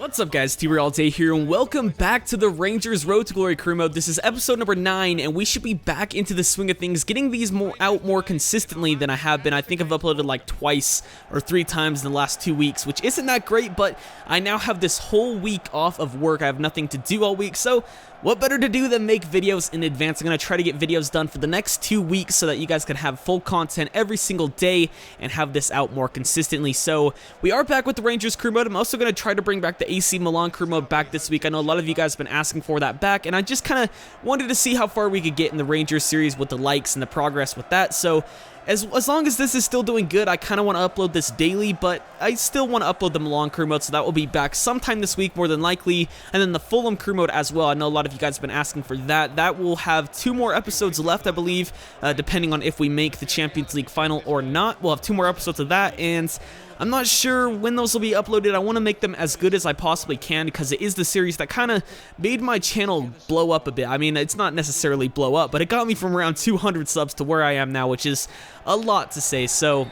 What's up guys, TRayALLDay here and welcome back to the Rangers Road to Glory crew mode. This is episode number 9 and we should be back into the swing of things, getting these out more consistently than I have been. I think I've uploaded like twice or 3 times in the last 2 weeks, which isn't that great, but I now have this whole week off of work. I have nothing to do all week, so what better to do than make videos in advance? I'm going to try to get videos done for the next 2 weeks so that you guys can have full content every single day and have this out more consistently. So we are back with the Rangers crew mode. I'm also going to try to bring back the AC Milan crew mode back this week. I know a lot of you guys have been asking for that back, and I just kind of wanted to see how far we could get in the Rangers series with the likes and the progress with that. So as long as this is still doing good, I kind of want to upload this daily, but I still want to upload the Milan crew mode, so that will be back sometime this week, more than likely, and then the Fulham crew mode as well. I know a lot of you guys have been asking for that. That will have 2 more episodes left, I believe, depending on if we make the Champions League final or not. We'll have 2 more episodes of that, and I'm not sure when those will be uploaded. I want to make them as good as I possibly can because it is the series that kind of made my channel blow up a bit. I mean, it's not necessarily blow up, but it got me from around 200 subs to where I am now, which is a lot to say. So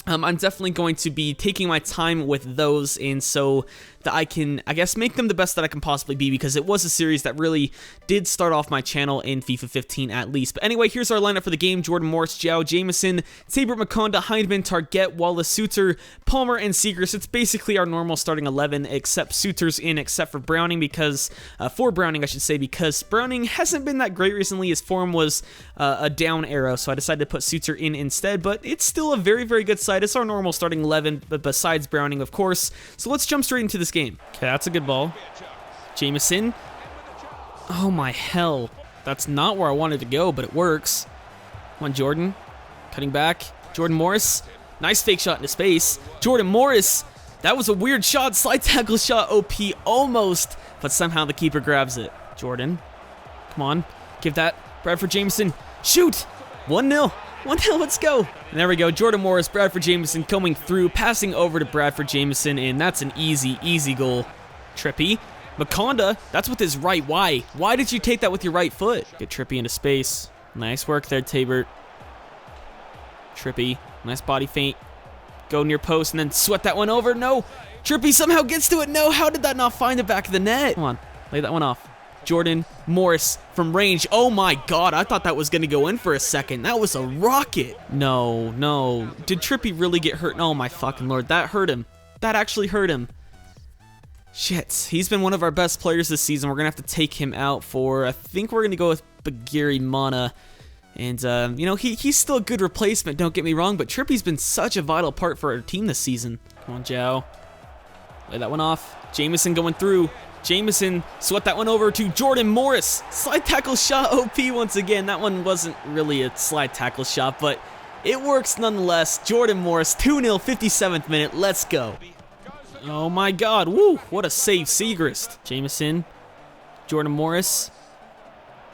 I'm definitely going to be taking my time with those, and so that I can, I guess, make them the best that I can possibly be, because it was a series that really did start off my channel in FIFA 15 at least. But anyway, here's our lineup for the game. Jordan Morris, João, Jameson, Tabor, Makonda, Hindman, Target, Wallace, Suter, Palmer, and Seegers. It's basically our normal starting 11, except Suter's in, except for Browning, because, for Browning, I should say, because Browning hasn't been that great recently. His form was a down arrow, so I decided to put Suter in instead, but it's still a very, very good side. It's our normal starting 11, but besides Browning, of course. So let's jump straight into this game. Okay, that's a good ball. Jameson. Oh my hell. That's not where I wanted to go, but it works. Come on, Jordan. Cutting back. Jordan Morris. Nice fake shot into space. Jordan Morris. That was a weird shot. Slide tackle shot. OP almost, but somehow the keeper grabs it. Jordan. Come on. Give that. Bradford Jameson. Shoot. 1-0. 1-0, let's go. And there we go, Jordan Morris, Bradford Jameson coming through, passing over to Bradford Jameson, and that's an easy, easy goal. Trippy. Makonda, that's with his right. Why? Why did you take that with your right foot? Get Trippy into space. Nice work there, Tabor. Trippy, nice body feint. Go near post and then sweat that one over. No. Trippy somehow gets to it. No, how did that not find the back of the net? Come on, lay that one off. Jordan Morris from range. Oh my god, I thought that was going to go in for a second. That was a rocket. No, no. Did Trippy really get hurt? Oh my fucking lord, that hurt him. That actually hurt him. Shit, he's been one of our best players this season. We're going to have to take him out for, I think we're going to go with Bagiri Mana. And, you know, he's still a good replacement, don't get me wrong, but Trippy's been such a vital part for our team this season. Come on, João. Lay that one off. Jameson going through. Jameson sweat that one over to Jordan Morris. Slide tackle shot OP once again. That one wasn't really a slide tackle shot, but it works nonetheless. Jordan Morris, 2-0, 57th minute. Let's go. Oh my god. Woo. What a save, Segrist. Jameson. Jordan Morris.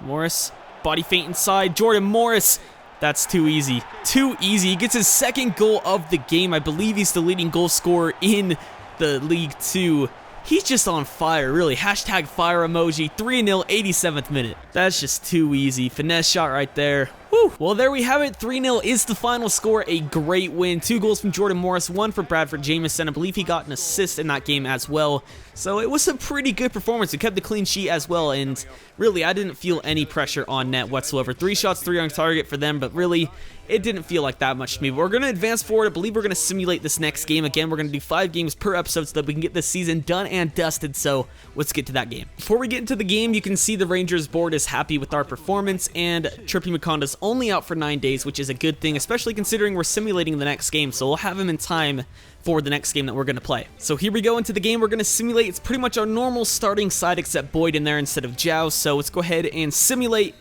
Morris. Body feint inside. Jordan Morris. That's too easy. Too easy. He gets his 2nd goal of the game. I believe he's the leading goal scorer in the League 2. He's just on fire, really. Hashtag fire emoji. 3-0, 87th minute. That's just too easy. Finesse shot right there. Woo. Well, there we have it. 3-0 is the final score. A great win. 2 goals from Jordan Morris, 1 for Bradford Jameson. I believe he got an assist in that game as well. So it was a pretty good performance. We kept the clean sheet as well, and really, I didn't feel any pressure on net whatsoever. 3 shots, 3 on target for them, but really, it didn't feel like that much to me. But we're going to advance forward. I believe we're going to simulate this next game. Again, we're going to do 5 games per episode so that we can get this season done and dusted. So let's get to that game. Before we get into the game, you can see the Rangers board is happy with our performance, and Trippy Makonda's only out for 9 days, which is a good thing, especially considering we're simulating the next game. So we'll have him in time for the next game that we're going to play. So here we go into the game. We're going to simulate. It's pretty much our normal starting side except Boyd in there instead of João. So let's go ahead and simulate.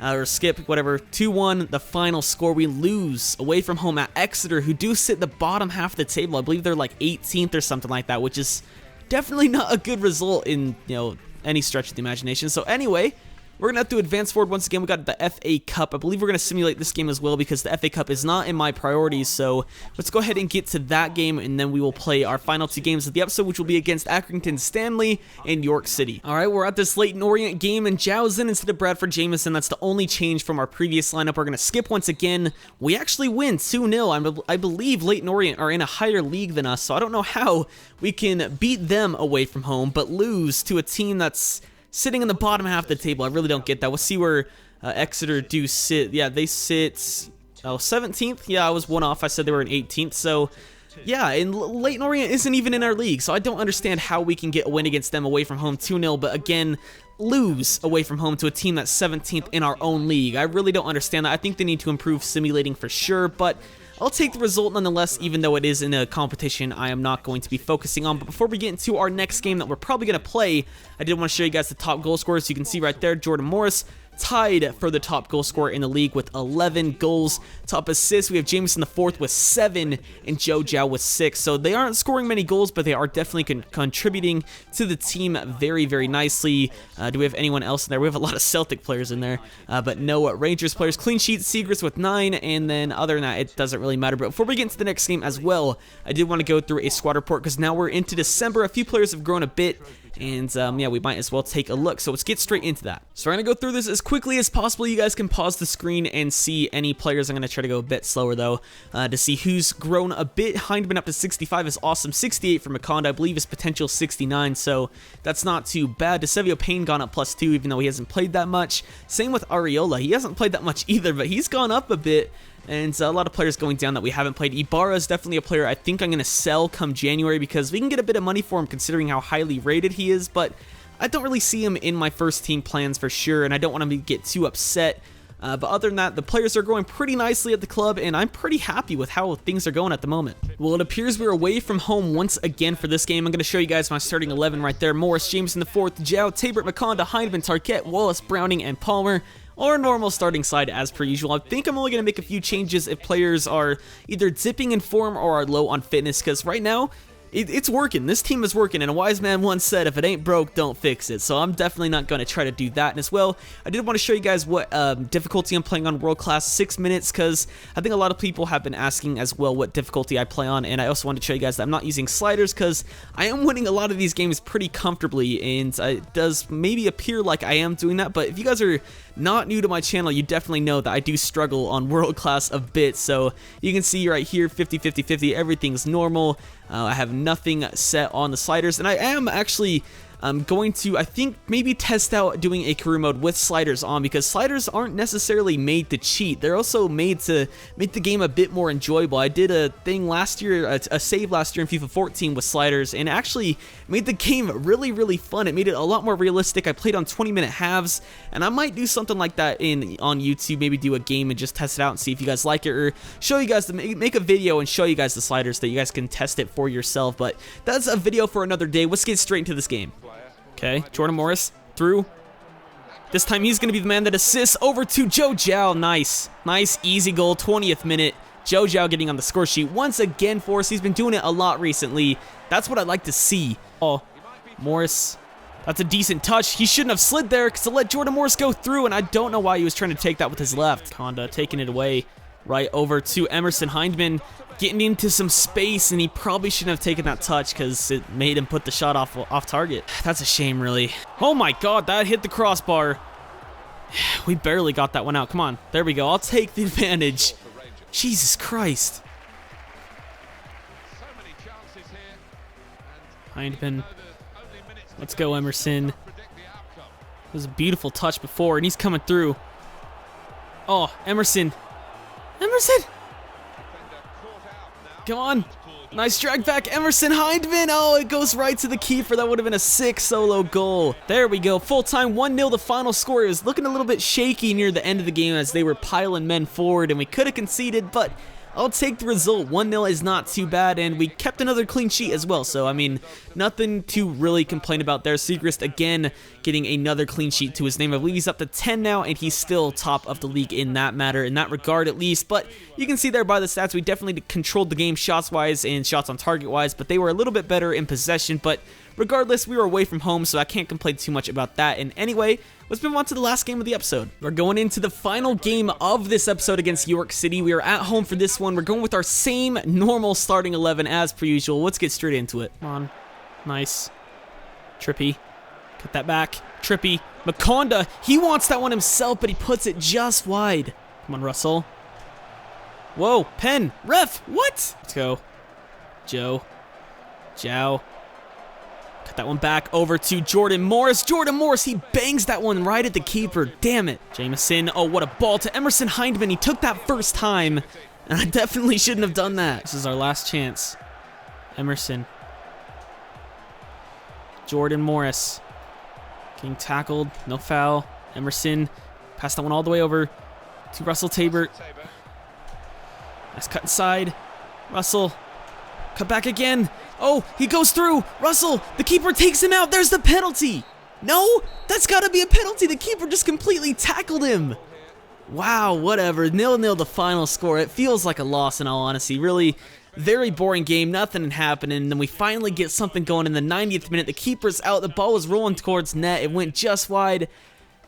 Or skip, whatever. 2-1, the final score. We lose away from home at Exeter, who do sit the bottom half of the table. I believe they're like 18th or something like that, which is definitely not a good result in, you know, any stretch of the imagination. So anyway, we're going to have to advance forward once again. We got the FA Cup. I believe we're going to simulate this game as well because the FA Cup is not in my priorities. So let's go ahead and get to that game, and then we will play our final 2 games of the episode, which will be against Accrington Stanley and York City. All right, we're at this Leyton Orient game, and Zhao's in instead of Bradford Jamieson. That's the only change from our previous lineup. We're going to skip once again. We actually win 2-0. I believe Leyton Orient are in a higher league than us, so I don't know how we can beat them away from home, but lose to a team that's sitting in the bottom half of the table. I really don't get that. We'll see where Exeter do sit. Yeah, they sit 17th. Yeah, I was one off. I said they were in 18th. So yeah, and Leyton Orient isn't even in our league, so I don't understand how we can get a win against them away from home 2-0, but again, lose away from home to a team that's 17th in our own league. I really don't understand that. I think they need to improve simulating for sure, but I'll take the result nonetheless, even though it is in a competition I am not going to be focusing on. But before we get into our next game that we're probably going to play, I did want to show you guys the top goal scorers. You can see right there, Jordan Morris tied for the top goal scorer in the league with 11 goals. Top assists, we have Jameson the fourth with 7 and Joe Zhao with 6. So they aren't scoring many goals, but they are definitely contributing to the team very, very nicely. Do we have anyone else in there? We have a lot of Celtic players in there, but no Rangers players. Clean sheet, Seagrass with 9, and then other than that, it doesn't really matter. But before we get into the next game as well, I did want to go through a squad report because now we're into December. A few players have grown a bit, and yeah, we might as well take a look. So let's get straight into that. So we're going to go through this as quickly as possible. You guys can pause the screen and see any players. I'm going to try to go a bit slower though to see who's grown a bit. Hindman up to 65 is awesome. 68 for Makonda. I believe his potential 69, so that's not too bad. DeSevio Payne gone up +2 even though he hasn't played that much. Same with Areola. He hasn't played that much either, but he's gone up a bit. And a lot of players going down that we haven't played. Ibarra is definitely a player I think I'm going to sell come January because we can get a bit of money for him considering how highly rated he is, but I don't really see him in my first team plans for sure, and I don't want him to get too upset. But other than that, the players are going pretty nicely at the club, and I'm pretty happy with how things are going at the moment. Well, it appears we're away from home once again for this game. I'm going to show you guys my starting 11 right there. Morris, Jameson the fourth, Zhao, Tabert, Makonda, Hindman, Tarquette, Wallace, Browning, and Palmer. Our normal starting side as per usual. I think I'm only going to make a few changes if players are either dipping in form or are low on fitness, because right now, it's working. This team is working, and a wise man once said, if it ain't broke, don't fix it. So I'm definitely not going to try to do that. And as well, I did want to show you guys what difficulty I'm playing on World Class 6 minutes, because I think a lot of people have been asking as well what difficulty I play on, and I also wanted to show you guys that I'm not using sliders, because I am winning a lot of these games pretty comfortably, and it does maybe appear like I am doing that, but if you guys are not new to my channel, you definitely know that I do struggle on World Class a bit. So you can see right here, 50-50-50, everything's normal. I have nothing set on the sliders, and I am actually going to, I think, maybe test out doing a career mode with sliders on, because sliders aren't necessarily made to cheat. They're also made to make the game a bit more enjoyable. I did a thing last year, a save last year in FIFA 14 with sliders, and actually made the game really, really fun. It made it a lot more realistic. I played on 20-minute halves, and I might do something like that on YouTube, maybe do a game and just test it out and see if you guys like it, or show you guys, make a video and show you guys the sliders that you guys can test it for yourself. But that's a video for another day. Let's get straight into this game. Okay, Jordan Morris through. This time he's going to be the man that assists over to Joe Zhao. Nice. Nice, easy goal, 20th minute. Joe Zhao getting on the score sheet once again for us. He's been doing it a lot recently. That's what I'd like to see. Oh, Morris. That's a decent touch. He shouldn't have slid there because to let Jordan Morris go through, and I don't know why he was trying to take that with his left. Conda taking it away right over to Emerson Hindman. Getting into some space, and he probably shouldn't have taken that touch because it made him put the shot off target. That's a shame, really. Oh my god, that hit the crossbar. We barely got that one out. Come on. There we go. I'll take the advantage. Jesus Christ. Hindman. Let's go, Emerson. It was a beautiful touch before, and he's coming through. Oh, Emerson. Emerson! Come on. Nice drag back, Emerson Hindman. Oh, it goes right to the keeper. That would have been a sick solo goal. There we go. Full time, 1-0 the final score. It was looking a little bit shaky near the end of the game as they were piling men forward, and we could have conceded, but I'll take the result. 1-0 is not too bad, and we kept another clean sheet as well. So, I mean, nothing to really complain about there. Seagrass, again, getting another clean sheet to his name. I believe he's up to 10 now, and he's still top of the league in that matter, in that regard at least. But you can see there by the stats, we definitely controlled the game shots-wise and shots on target-wise, but they were a little bit better in possession. But regardless, we were away from home, so I can't complain too much about that. And anyway, let's move on to the last game of the episode. We're going into the final game of this episode against York City. We are at home for this one. We're going with our same normal starting 11 as per usual. Let's get straight into it. Come on. Nice. Trippy. Cut that back. Trippy. Makonda. He wants that one himself, but he puts it just wide. Come on, Russell. Whoa. Pen. Ref. What? Let's go. Joe. Jow. Cut that one back over to Jordan Morris. Jordan Morris, he bangs that one right at the keeper. Damn it. Jameson. Oh, what a ball to Emerson Hindman. He took that first time, and I definitely shouldn't have done that. This is our last chance. Emerson. Jordan Morris. Getting tackled. No foul. Emerson. Pass that one all the way over to Russell Tabor. Nice cut inside. Russell. Cut back again. Oh, he goes through. Russell, the keeper takes him out. There's the penalty. No, that's got to be a penalty. The keeper just completely tackled him. Wow, whatever. 0-0 the final score. It feels like a loss in all honesty. Really very boring game. Nothing happening. And then we finally get something going in the 90th minute. The keeper's out. The ball was rolling towards net. It went just wide.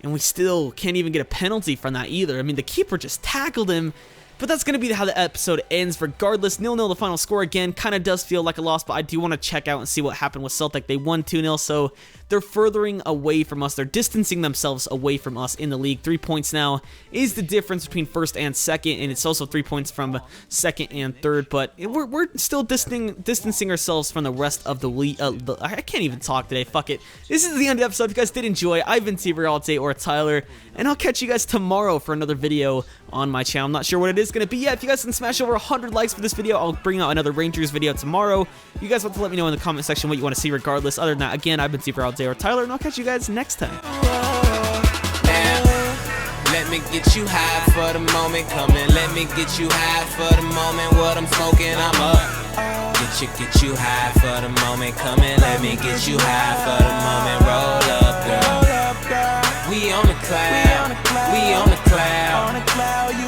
And we still can't even get a penalty from that either. I mean, the keeper just tackled him. But that's going to be how the episode ends. Regardless, 0-0 the final score again. Kind of does feel like a loss, but I do want to check out and see what happened with Celtic. They won 2-0, so they're furthering away from us. They're distancing themselves away from us in the league. 3 points now is the difference between first and second, and it's also 3 points from second and third. But we're still distancing ourselves from the rest of the league. I can't even talk today. Fuck it. This is the end of the episode. If you guys did enjoy, I've been TRayALLDay or Tyler, and I'll catch you guys tomorrow for another video on my channel. I'm not sure what it is going to be yet. If you guys can smash over 100 likes for this video, I'll bring out another Rangers video tomorrow. You guys want to let me know in the comment section what you want to see regardless. Other than that, again, I've been TRayALLDay or Tyler, and I'll catch you guys next time. Let me get you high for the moment. Come and let me get you high for the moment. What I'm smoking, I'm up. Get you high for the moment. Come and let me get you high for the moment. Roll up, girl. We on the cloud. We on the cloud.